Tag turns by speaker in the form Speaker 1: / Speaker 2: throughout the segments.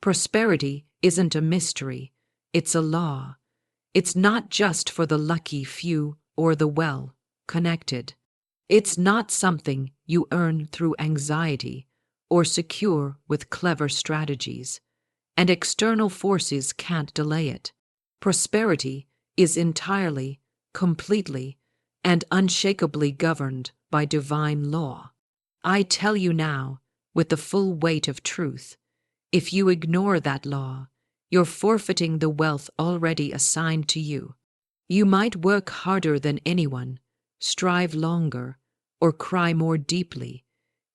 Speaker 1: Prosperity isn't a mystery, it's a law. It's not just for the lucky few or the well-connected. It's not something you earn through anxiety or secure with clever strategies, and external forces can't delay it. Prosperity is entirely, completely, and unshakably governed by divine law. I tell you now, with the full weight of truth, if you ignore that law, you're forfeiting the wealth already assigned to you. You might work harder than anyone, strive longer, or cry more deeply,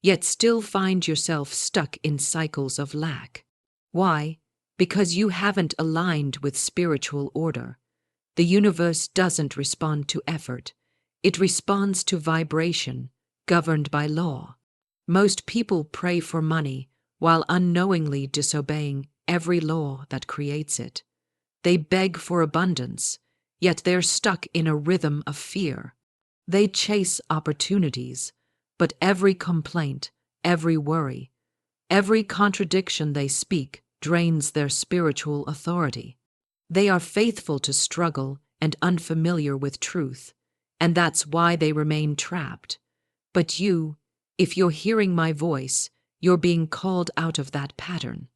Speaker 1: yet still find yourself stuck in cycles of lack. Why? Because you haven't aligned with spiritual order. The universe doesn't respond to effort. It responds to vibration, governed by law. Most people pray for money while unknowingly disobeying every law that creates it. They beg for abundance, yet they're stuck in a rhythm of fear. They chase opportunities, but every complaint, every worry, every contradiction they speak drains their spiritual authority. They are faithful to struggle and unfamiliar with truth, and that's why they remain trapped. But you, if you're hearing my voice, you're being called out of that pattern.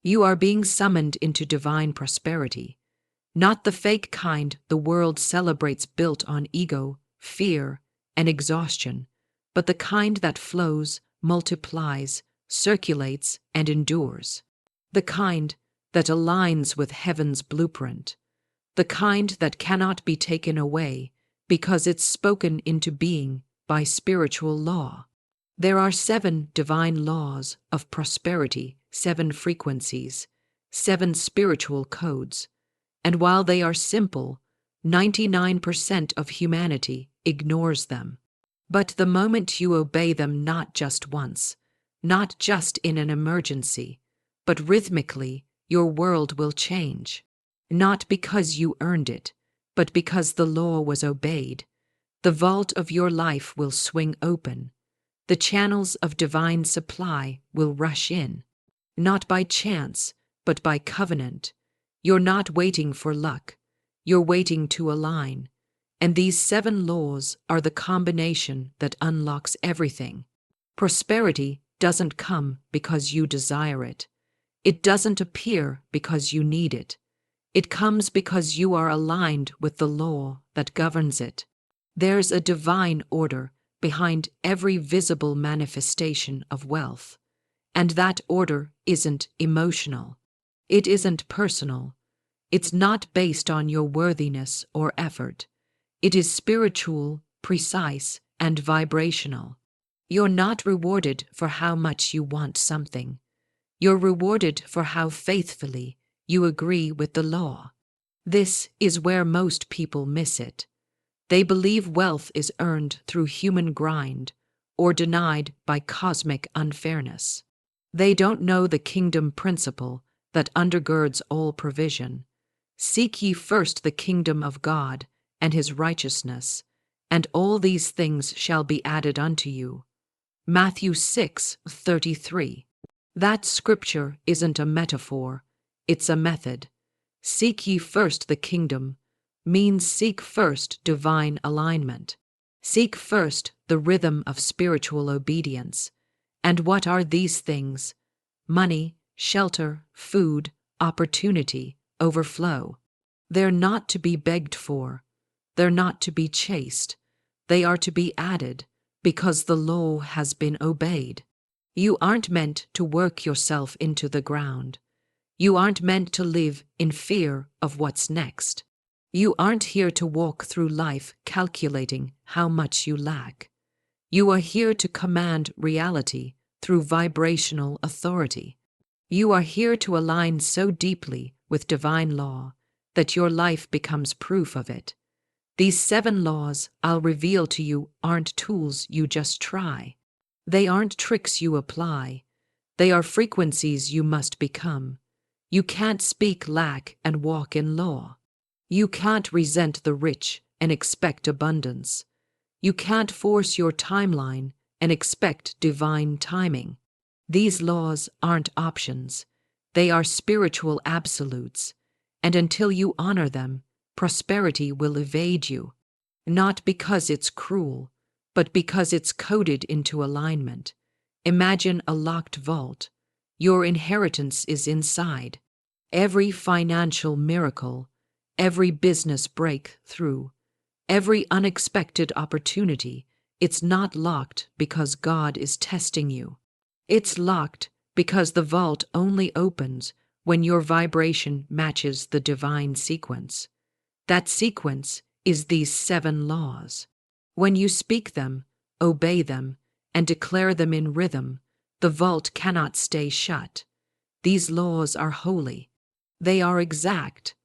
Speaker 1: You are being summoned into divine prosperity, not the fake kind the world celebrates built on ego, fear, and exhaustion, but the kind that flows, multiplies, circulates, and endures. The kind that aligns with heaven's blueprint. The kind that cannot be taken away because it's spoken into being by spiritual law. There are 7 divine laws of prosperity, 7 frequencies, 7 spiritual codes, and while they are simple, 99% of humanity ignores them. But the moment you obey them not just once, not just in an emergency, but rhythmically, your world will change. Not because you earned it, but because the law was obeyed. The vault of your life will swing open. The channels of divine supply will rush in. Not by chance, but by covenant. You're not waiting for luck. You're waiting to align. And these 7 laws are the combination that unlocks everything. Prosperity doesn't come because you desire it. It doesn't appear because you need it. It comes because you are aligned with the law that governs it. There's a divine order behind every visible manifestation of wealth. And that order isn't emotional. It isn't personal. It's not based on your worthiness or effort. It is spiritual, precise, and vibrational. You're not rewarded for how much you want something. You're rewarded for how faithfully you agree with the law. This is where most people miss it. They believe wealth is earned through human grind or denied by cosmic unfairness. They don't know the kingdom principle that undergirds all provision. Seek ye first the kingdom of God and his righteousness, and all these things shall be added unto you. Matthew 6:33. That scripture isn't a metaphor, it's a method. Seek ye first the kingdom means seek first divine alignment. Seek first the rhythm of spiritual obedience. And what are these things? Money, shelter, food, opportunity, overflow. They're not to be begged for. They're not to be chased. They are to be added because the law has been obeyed. You aren't meant to work yourself into the ground. You aren't meant to live in fear of what's next. You aren't here to walk through life calculating how much you lack. You are here to command reality through vibrational authority. You are here to align so deeply with divine law that your life becomes proof of it. These 7 laws I'll reveal to you aren't tools you just try. They aren't tricks you apply. They are frequencies you must become. You can't speak lack and walk in law. You can't resent the rich and expect abundance. You can't force your timeline and expect divine timing. These laws aren't options. They are spiritual absolutes, and until you honor them, prosperity will evade you, not because it's cruel, but because it's coded into alignment. Imagine a locked vault. Your inheritance is inside. Every financial miracle, every business breakthrough, every unexpected opportunity, it's not locked because God is testing you. It's locked because the vault only opens when your vibration matches the divine sequence. That sequence is these 7 laws. When you speak them, obey them, and declare them in rhythm, the vault cannot stay shut. These laws are holy. They are exact.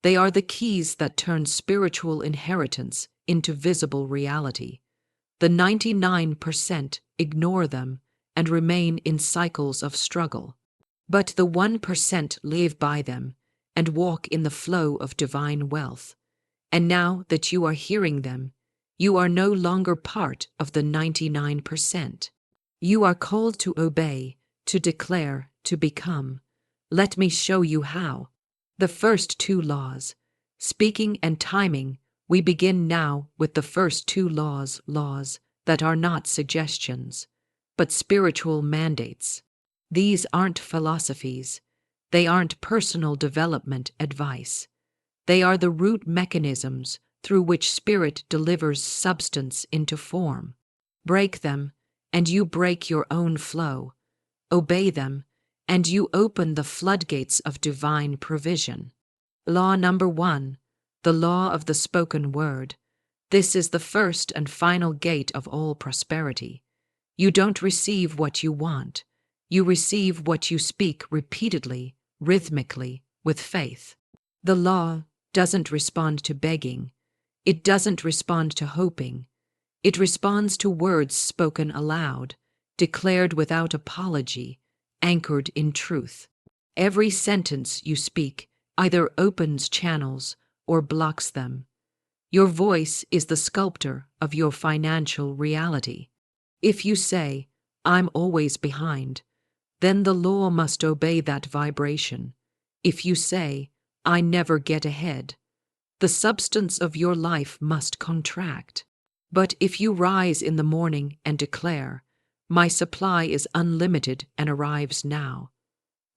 Speaker 1: They are the keys that turn spiritual inheritance into visible reality. The 99% ignore them and remain in cycles of struggle. But the 1% live by them and walk in the flow of divine wealth. And now that you are hearing them, you are no longer part of the 99%. You are called to obey, to declare, to become. Let me show you how. The first 2 laws, speaking and timing. We begin now with the first 2 laws that are not suggestions, but spiritual mandates. These aren't philosophies. They aren't personal development advice. They are the root mechanisms through which spirit delivers substance into form. Break them, and you break your own flow. Obey them, and you open the floodgates of divine provision. Law number 1, the law of the spoken word. This is the first and final gate of all prosperity. You don't receive what you want. You receive what you speak repeatedly, rhythmically, with faith. The law doesn't respond to begging. It doesn't respond to hoping. It responds to words spoken aloud, declared without apology, anchored in truth. Every sentence you speak either opens channels or blocks them. Your voice is the sculptor of your financial reality. If you say, "I'm always behind," then the law must obey that vibration. If you say, "I never get ahead," the substance of your life must contract. But if you rise in the morning and declare, "My supply is unlimited and arrives now,"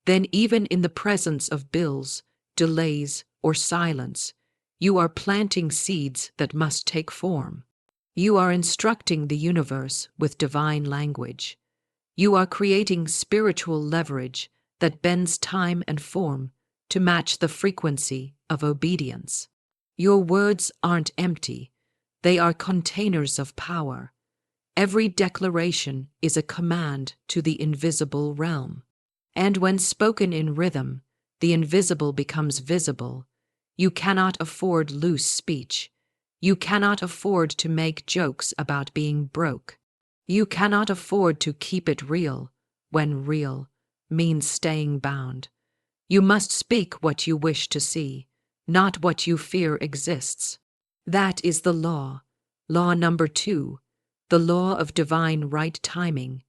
Speaker 1: then even in the presence of bills, delays, or silence, you are planting seeds that must take form. You are instructing the universe with divine language. You are creating spiritual leverage that bends time and form to match the frequency of obedience. Your words aren't empty. They are containers of power. Every declaration is a command to the invisible realm. And when spoken in rhythm, the invisible becomes visible. You cannot afford loose speech. You cannot afford to make jokes about being broke. You cannot afford to keep it real when real means staying bound. You must speak what you wish to see, not what you fear exists. That is the law. Law number 2, the law of divine right timing.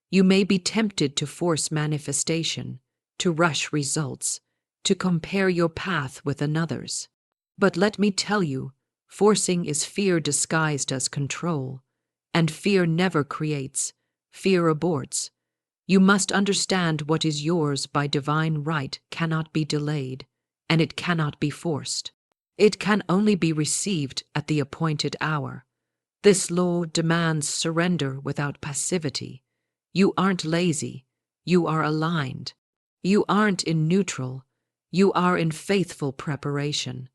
Speaker 1: You may be tempted to force manifestation, to rush results, to compare your path with another's. But let me tell you, forcing is fear disguised as control, and fear never creates, fear aborts. You must understand what is yours by divine right cannot be delayed, and it cannot be forced. It can only be received at the appointed hour. This law demands surrender without passivity. You aren't lazy, you are aligned. You aren't in neutral, you are in faithful preparation.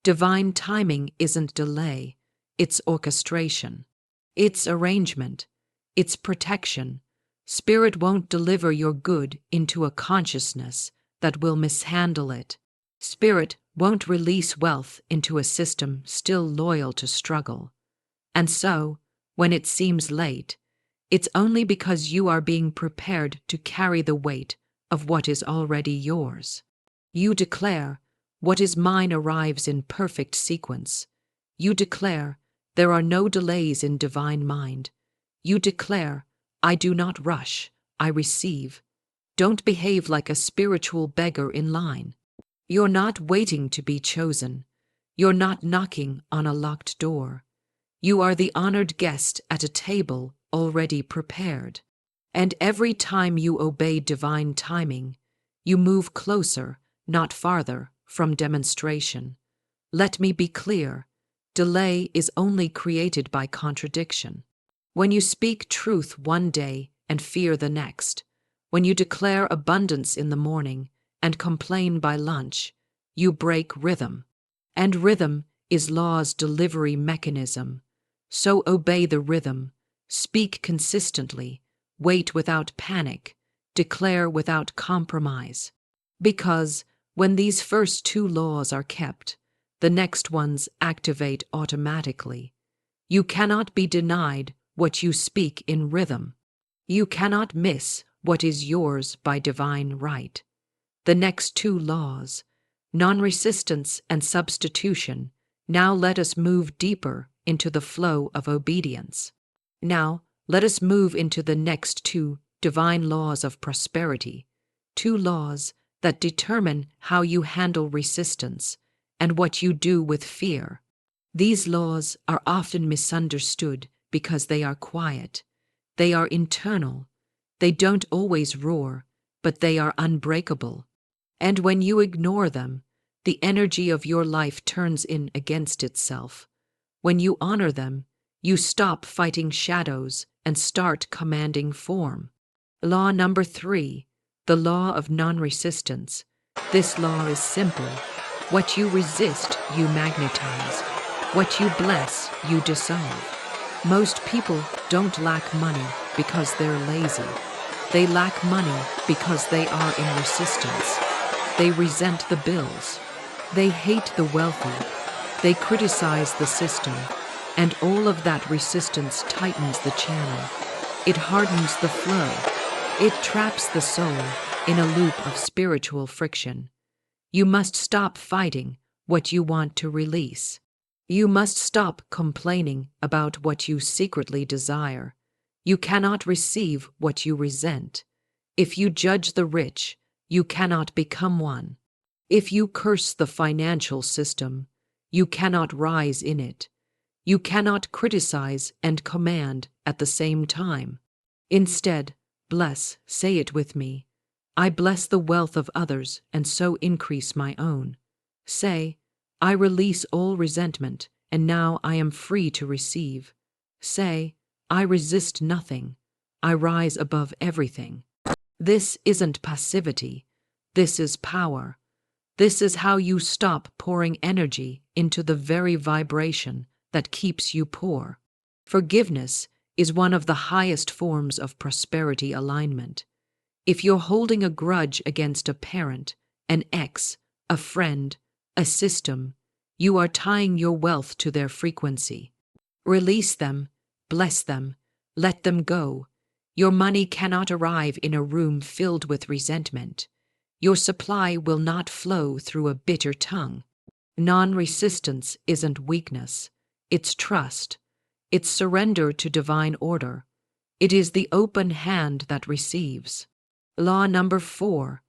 Speaker 1: Divine timing isn't delay, it's orchestration. It's arrangement, it's protection. Spirit won't deliver your good into a consciousness that will mishandle it. Spirit won't release wealth into a system still loyal to struggle. And so, when it seems late, it's only because you are being prepared to carry the weight of what is already yours. You declare, "What is mine arrives in perfect sequence." You declare, "There are no delays in divine mind." You declare, "I do not rush, I receive." Don't behave like a spiritual beggar in line. You're not waiting to be chosen. You're not knocking on a locked door. You are the honored guest at a table already prepared. And every time you obey divine timing, you move closer, not farther, from demonstration. Let me be clear. Delay is only created by contradiction. When you speak truth one day and fear the next, when you declare abundance in the morning and complain by lunch, you break rhythm. And rhythm is law's delivery mechanism. So obey the rhythm, speak consistently, wait without panic, declare without compromise. Because when these first two laws are kept, the next ones activate automatically. You cannot be denied what you speak in rhythm. You cannot miss what is yours by divine right. The next two laws, non-resistance and substitution, now let us move deeper into the flow of obedience. Now, let us move into the next two divine laws of prosperity, two laws that determine how you handle resistance and what you do with fear. These laws are often misunderstood because they are quiet. They are internal. They don't always roar, but they are unbreakable. And when you ignore them, the energy of your life turns in against itself. When you honor them, you stop fighting shadows and start commanding form. Law number 3, the law of non-resistance. This law is simple. What you resist, you magnetize. What you bless, you dissolve. Most people don't lack money because they're lazy. They lack money because they are in resistance. They resent the bills. They hate the wealthy. They criticize the system. And all of that resistance tightens the channel. It hardens the flow. It traps the soul in a loop of spiritual friction. You must stop fighting what you want to release. You must stop complaining about what you secretly desire. You cannot receive what you resent. If you judge the rich, you cannot become one. If you curse the financial system, you cannot rise in it. You cannot criticize and command at the same time. Instead, bless, say it with me. I bless the wealth of others and so increase my own. Say, I release all resentment and now I am free to receive. Say, I resist nothing. I rise above everything. This isn't passivity. This is power. This is how you stop pouring energy into the very vibration that keeps you poor. Forgiveness is one of the highest forms of prosperity alignment. If you're holding a grudge against a parent, an ex, a friend, a system, you are tying your wealth to their frequency. Release them, bless them, let them go. Your money cannot arrive in a room filled with resentment. Your supply will not flow through a bitter tongue. Non-resistance isn't weakness. It's trust. It's surrender to divine order. It is the open hand that receives. Law number 4,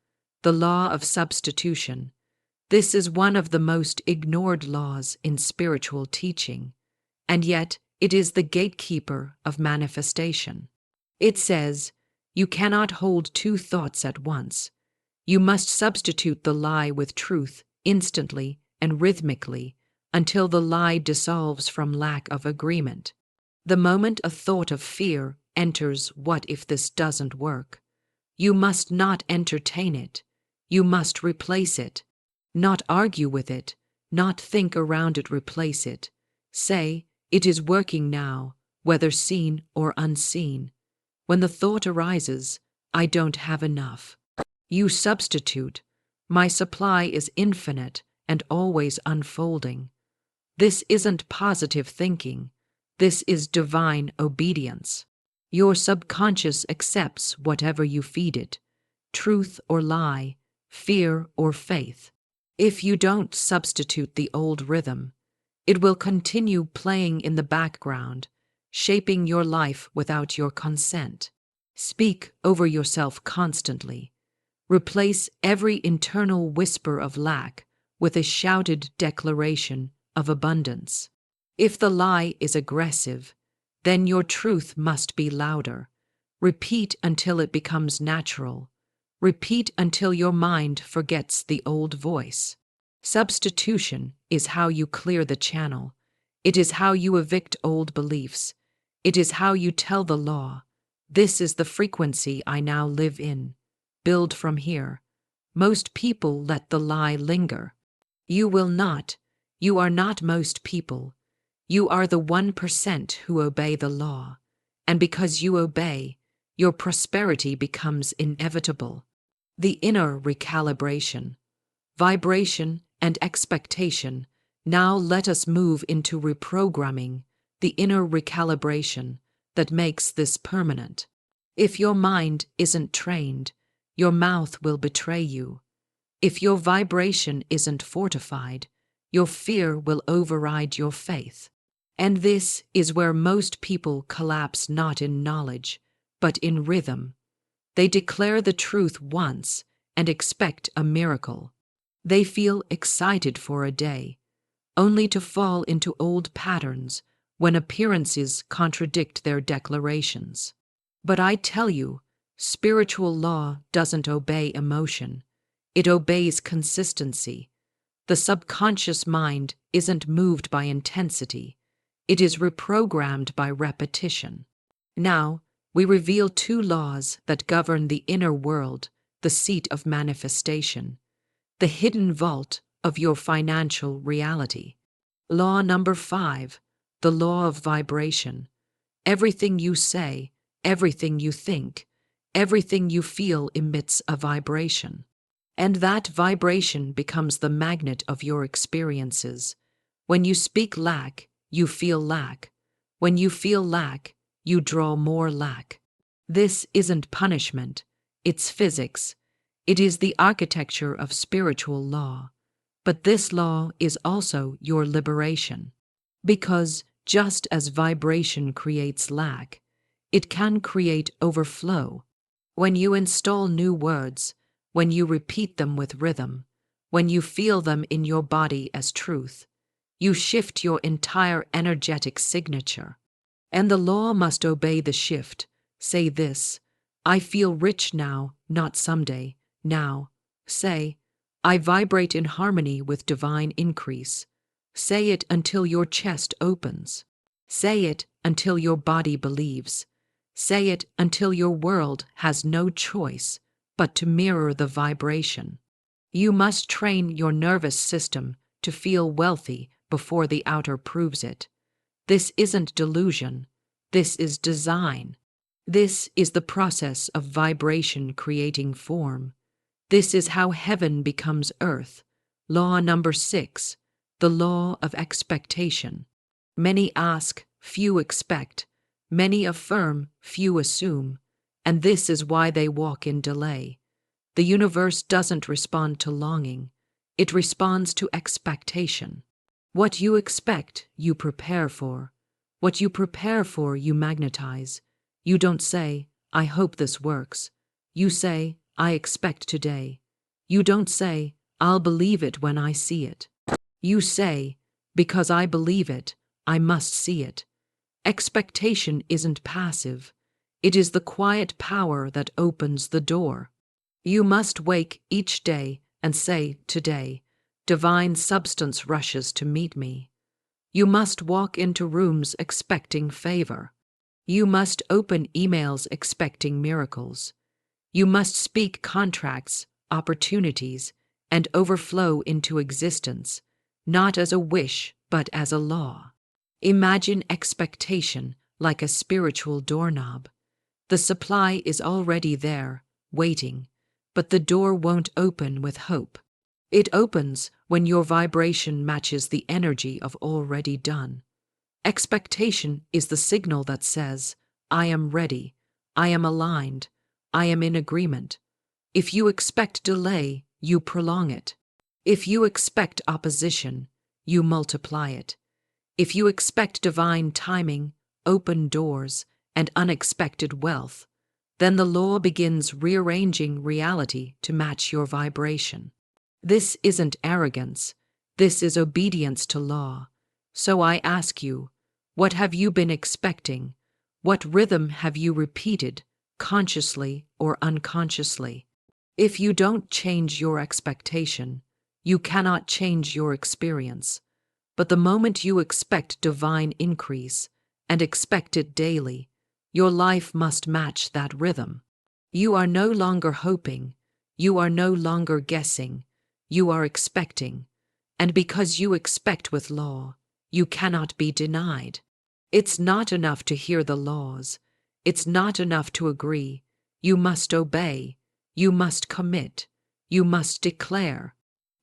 Speaker 1: the law of substitution. This is one of the most ignored laws in spiritual teaching, and yet it is the gatekeeper of manifestation. It says, you cannot hold two thoughts at once. You must substitute the lie with truth instantly and rhythmically until the lie dissolves from lack of agreement. The moment a thought of fear enters, what if this doesn't work? You must not entertain it. You must replace it. Not argue with it. Not think around it, replace it. Say, it is working now, whether seen or unseen. When the thought arises, I don't have enough. You substitute, my supply is infinite and always unfolding. This isn't positive thinking. This is divine obedience. Your subconscious accepts whatever you feed it, truth or lie, fear or faith. If you don't substitute the old rhythm, it will continue playing in the background, shaping your life without your consent. Speak over yourself constantly. Replace every internal whisper of lack with a shouted declaration of abundance. If the lie is aggressive, then your truth must be louder. Repeat until it becomes natural. Repeat until your mind forgets the old voice. Substitution is how you clear the channel. It is how you evict old beliefs. It is how you tell the law, "This is the frequency I now live in. Build from here." Most people let the lie linger. You will not. You are not most people. You are the 1% who obey the law. And because you obey, your prosperity becomes inevitable. The inner recalibration, vibration, and expectation. Now let us move into reprogramming, the inner recalibration that makes this permanent. If your mind isn't trained, your mouth will betray you. If your vibration isn't fortified, your fear will override your faith. And this is where most people collapse, not in knowledge, but in rhythm. They declare the truth once and expect a miracle. They feel excited for a day, only to fall into old patterns when appearances contradict their declarations. But I tell you, spiritual law doesn't obey emotion. It obeys consistency. The subconscious mind isn't moved by intensity. It is reprogrammed by repetition. Now, we reveal two laws that govern the inner world, the seat of manifestation, the hidden vault of your financial reality. Law number 5, the law of vibration. Everything you say, everything you think, everything you feel emits a vibration. And that vibration becomes the magnet of your experiences. When you speak lack, you feel lack. When you feel lack, you draw more lack. This isn't punishment, it's physics. It is the architecture of spiritual law. But this law is also your liberation. Because just as vibration creates lack, it can create overflow. When you install new words, when you repeat them with rhythm, when you feel them in your body as truth, you shift your entire energetic signature. And the law must obey the shift. Say this: I feel rich now, not someday, now. Say, I vibrate in harmony with divine increase. Say it until your chest opens. Say it until your body believes. Say it until your world has no choice but to mirror the vibration. You must train your nervous system to feel wealthy before the outer proves it. This isn't delusion. This is design. This is the process of vibration creating form. This is how heaven becomes earth. Law number 6, the law of expectation. Many ask, few expect. Many affirm, few assume. And this is why they walk in delay. The universe doesn't respond to longing. It responds to expectation. What you expect, you prepare for. What you prepare for, you magnetize. You don't say, I hope this works. You say, I expect today. You don't say, I'll believe it when I see it. You say, because I believe it, I must see it. Expectation isn't passive. It is the quiet power that opens the door. You must wake each day and say, today, divine substance rushes to meet me. You must walk into rooms expecting favor. You must open emails expecting miracles. You must speak contracts, opportunities, and overflow into existence, not as a wish, but as a law. Imagine expectation like a spiritual doorknob. The supply is already there, waiting, but the door won't open with hope. It opens when your vibration matches the energy of already done. Expectation is the signal that says, I am ready, I am aligned, I am in agreement. If you expect delay, you prolong it. If you expect opposition, you multiply it. If you expect divine timing, open doors, and unexpected wealth, Then the law begins rearranging reality to match your vibration. This isn't arrogance. This is obedience to law. So I ask you, what have you been expecting? What rhythm have you repeated, consciously or unconsciously? If you don't change your expectation, you cannot change your experience. But the moment you expect divine increase, and expect it daily, your life must match that rhythm. You are no longer hoping, you are no longer guessing, you are expecting. And because you expect with law, you cannot be denied. It's not enough to hear the laws. It's not enough to agree. You must obey. You must commit. You must declare.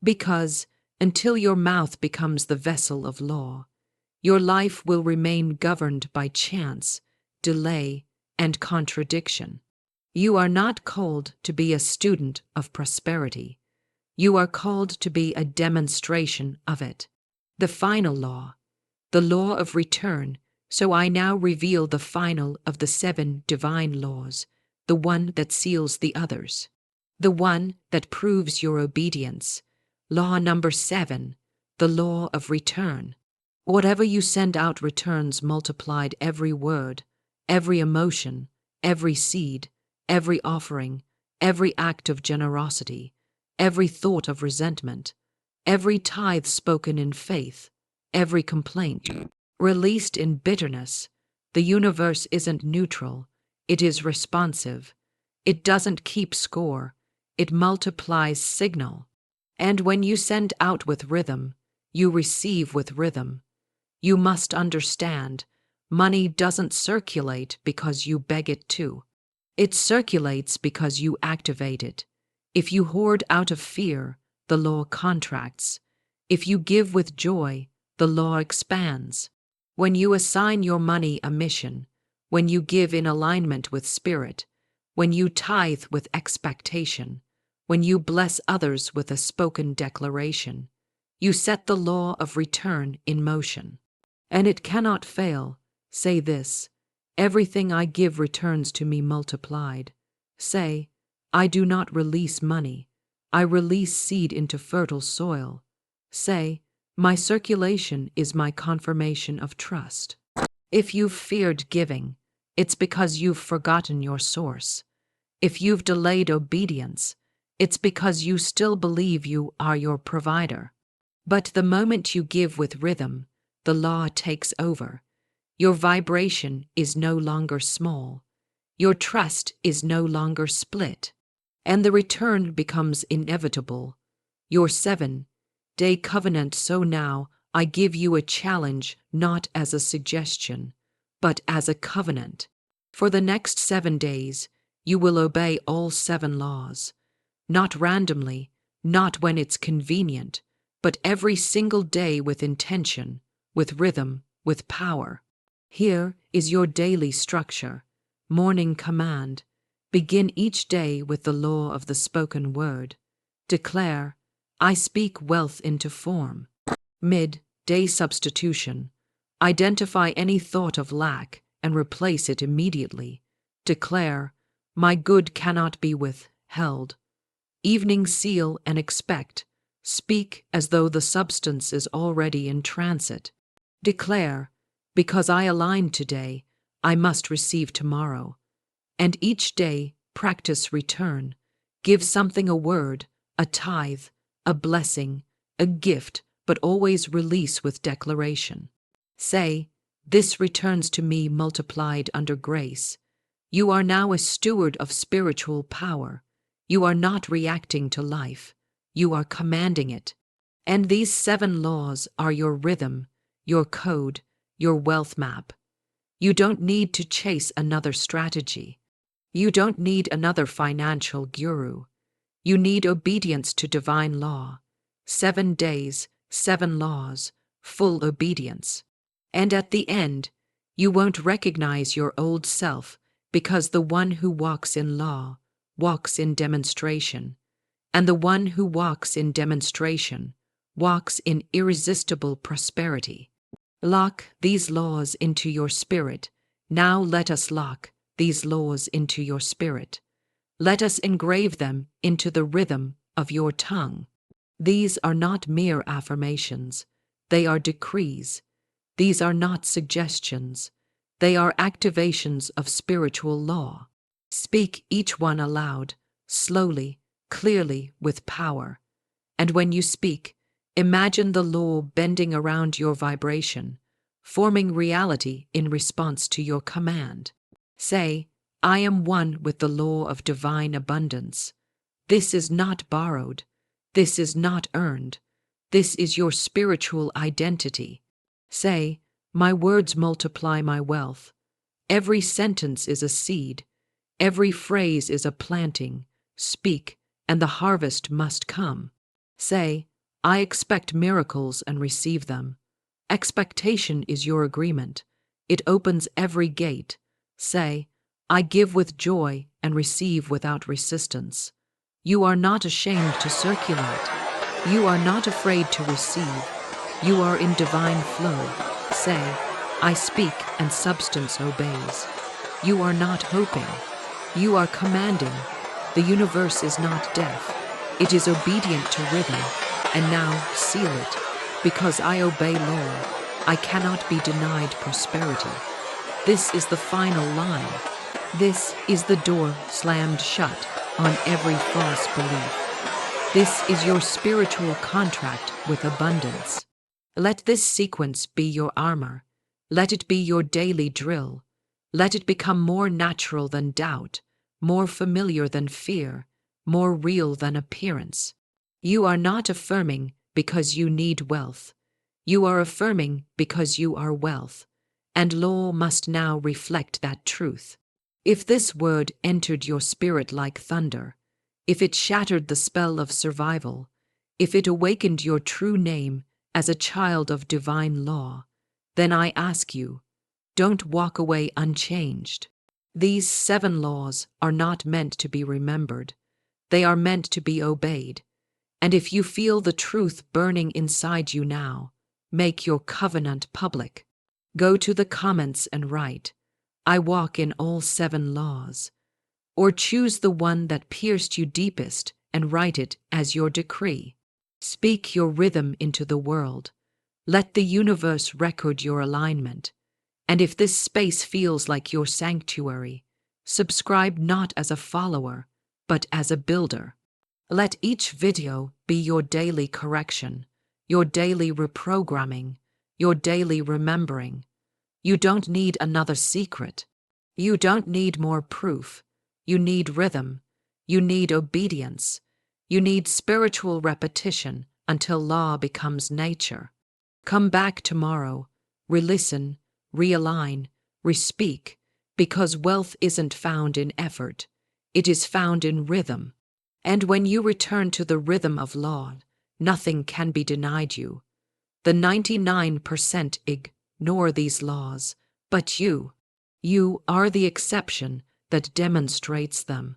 Speaker 1: Because, until your mouth becomes the vessel of law, your life will remain governed by chance, delay, and contradiction. You are not called to be a student of prosperity. You are called to be a demonstration of it. The final law, the law of return. So I now reveal the final of the 7 divine laws, the one that seals the others, the one that proves your obedience. Law number 7, the law of return. Whatever you send out returns multiplied every word, every emotion, every seed, every offering, every act of generosity, every thought of resentment, every tithe spoken in faith, every complaint released in bitterness. The universe isn't neutral, it is responsive. It doesn't keep score, it multiplies signal. And when you send out with rhythm, you receive with rhythm. You must understand, money doesn't circulate because you beg it to. It circulates because you activate it. If you hoard out of fear, the law contracts. If you give with joy, the law expands. When you assign your money a mission, when you give in alignment with spirit, when you tithe with expectation, when you bless others with a spoken declaration, you set the law of return in motion. And it cannot fail. Say this: everything I give returns to me multiplied. Say, I do not release money. I release seed into fertile soil. Say, my circulation is my confirmation of trust. If you've feared giving, it's because you've forgotten your source. If you've delayed obedience, it's because you still believe you are your provider. But the moment you give with rhythm, the law takes over. Your vibration is no longer small. Your trust is no longer split. And the return becomes inevitable. Your 7-day covenant. So now I give you a challenge, not as a suggestion, but as a covenant. For the next 7 days, you will obey all 7 laws. Not randomly, not when it's convenient, but every single day with intention, with rhythm, with power. Here is your daily structure. Morning command. Begin each day with the law of the spoken word. Declare, I speak wealth into form. Mid-day substitution. Identify any thought of lack and replace it immediately. Declare, my good cannot be withheld. Evening seal and expect. Speak as though the substance is already in transit. Declare, because I align today, I must receive tomorrow. And each day, practice return. Give something, a word, a tithe, a blessing, a gift, but always release with declaration. Say, this returns to me multiplied under grace. You are now a steward of spiritual power. You are not reacting to life. You are commanding it. And these 7 laws are your rhythm, your code, your wealth map. You don't need to chase another strategy. You don't need another financial guru. You need obedience to divine law. 7 days, 7 laws, full obedience. And at the end, you won't recognize your old self, because the one who walks in law walks in demonstration. And the one who walks in demonstration walks in irresistible prosperity. Lock these laws into your spirit. Now let us lock these laws into your spirit. Let us engrave them into the rhythm of your tongue. These are not mere affirmations. They are decrees. These are not suggestions. They are activations of spiritual law. Speak each one aloud, slowly, clearly, with power. And when you speak, imagine the law bending around your vibration, forming reality in response to your command. Say, I am one with the law of divine abundance. This is not borrowed. This is not earned. This is your spiritual identity. Say, my words multiply my wealth. Every sentence is a seed. Every phrase is a planting. Speak, and the harvest must come. Say, I expect miracles and receive them. Expectation is your agreement. It opens every gate. Say, I give with joy and receive without resistance. You are not ashamed to circulate. You are not afraid to receive. You are in divine flow. Say, I speak and substance obeys. You are not hoping. You are commanding. The universe is not deaf. It is obedient to rhythm. And now seal it. Because I obey law, I cannot be denied prosperity. This is the final line. This is the door slammed shut on every false belief. This is your spiritual contract with abundance. Let this sequence be your armor. Let it be your daily drill. Let it become more natural than doubt, more familiar than fear, more real than appearance. You are not affirming because you need wealth. You are affirming because you are wealth, and law must now reflect that truth. If this word entered your spirit like thunder, if it shattered the spell of survival, if it awakened your true name as a child of divine law, then I ask you, don't walk away unchanged. These 7 laws are not meant to be remembered. They are meant to be obeyed. And if you feel the truth burning inside you now, make your covenant public. Go to the comments and write, I walk in all 7 laws. Or choose the one that pierced you deepest and write it as your decree. Speak your rhythm into the world. Let the universe record your alignment. And if this space feels like your sanctuary, subscribe not as a follower, but as a builder. Let each video be your daily correction, your daily reprogramming, your daily remembering. You don't need another secret. You don't need more proof. You need rhythm. You need obedience. You need spiritual repetition until law becomes nature. Come back tomorrow, re-listen, realign, re-speak, because wealth isn't found in effort. It is found in rhythm. And when you return to the rhythm of law, nothing can be denied you. The 99% ignore these laws, but you are the exception that demonstrates them.